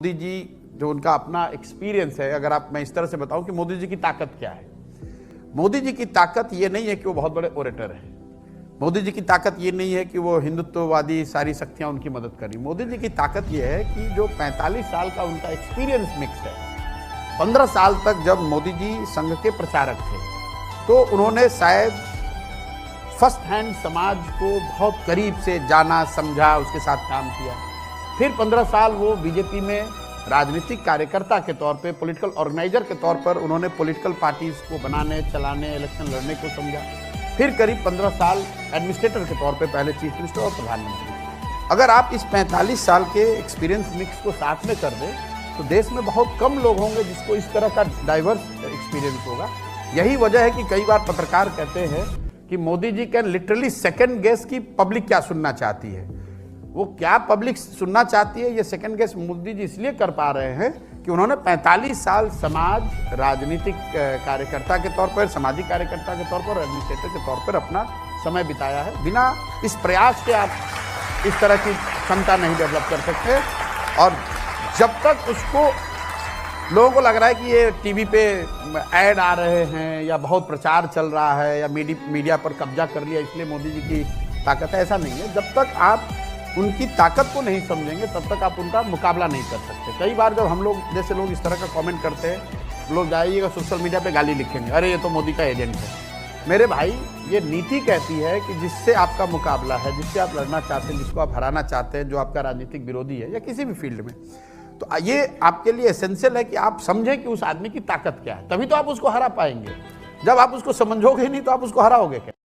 मोदी जी जो उनका अपना एक्सपीरियंस है, अगर मैं इस तरह से बताऊं कि मोदी जी की ताकत क्या है। मोदी जी की ताकत ये नहीं है कि वो बहुत बड़े ओरेटर हैं। मोदी जी की ताकत ये नहीं है कि वो हिंदुत्ववादी सारी शक्तियां उनकी मदद करी। मोदी जी की ताकत ये है कि जो 45 साल का उनका एक्सपीरियंस मिक्स है। 15 साल तक जब मोदी जी संघ के प्रचारक थे तो उन्होंने शायद फर्स्ट हैंड समाज को बहुत करीब से जाना, समझा, उसके साथ काम किया। फिर 15 साल वो बीजेपी में राजनीतिक कार्यकर्ता के तौर पे, पॉलिटिकल ऑर्गेनाइजर के तौर पर उन्होंने पॉलिटिकल पार्टीज को बनाने, चलाने, इलेक्शन लड़ने को समझा। फिर करीब 15 साल एडमिनिस्ट्रेटर के तौर पे, पहले चीफ मिनिस्टर और प्रधानमंत्री। अगर आप इस 45 साल के एक्सपीरियंस मिक्स को साथ में कर दें तो देश में बहुत कम लोग होंगे जिसको इस तरह का डाइवर्स एक्सपीरियंस होगा। यही वजह है कि कई बार पत्रकार कहते हैं कि Modi ji can literally second guess की पब्लिक क्या सुनना चाहती है। वो क्या पब्लिक सुनना चाहती है ये सेकंड गेस मोदी जी इसलिए कर पा रहे हैं कि उन्होंने 45 साल समाज, राजनीतिक कार्यकर्ता के तौर पर, सामाजिक कार्यकर्ता के तौर पर, एडमिनिस्ट्रेटर के तौर पर अपना समय बिताया है। बिना इस प्रयास के आप इस तरह की क्षमता नहीं डेवलप कर सकते। और जब तक उसको लोगों को लग रहा है कि ये टीवी पे ऐड आ रहे हैं या बहुत प्रचार चल रहा है या मीडिया पर कब्जा कर लिया इसलिए मोदी जी की ताकत है, ऐसा नहीं है। जब तक आप उनकी ताकत को नहीं समझेंगे तब तक आप उनका मुकाबला नहीं कर सकते। कई बार जब हम लोग जैसे लोग इस तरह का कमेंट करते हैं, लोग जाइएगा सोशल मीडिया पे गाली लिखेंगे, अरे ये तो मोदी का एजेंट है। मेरे भाई, ये नीति कहती है कि जिससे आपका मुकाबला है, जिससे आप लड़ना चाहते हैं, जिसको आप हराना चाहते हैं, जो आपका राजनीतिक विरोधी है या किसी भी फील्ड में, तो ये आपके लिए एसेंशियल है कि आप समझें कि उस आदमी की ताकत क्या है। तभी तो आप उसको हरा पाएंगे। जब आप उसको समझोगे नहीं तो आप उसको हराओगे क्या।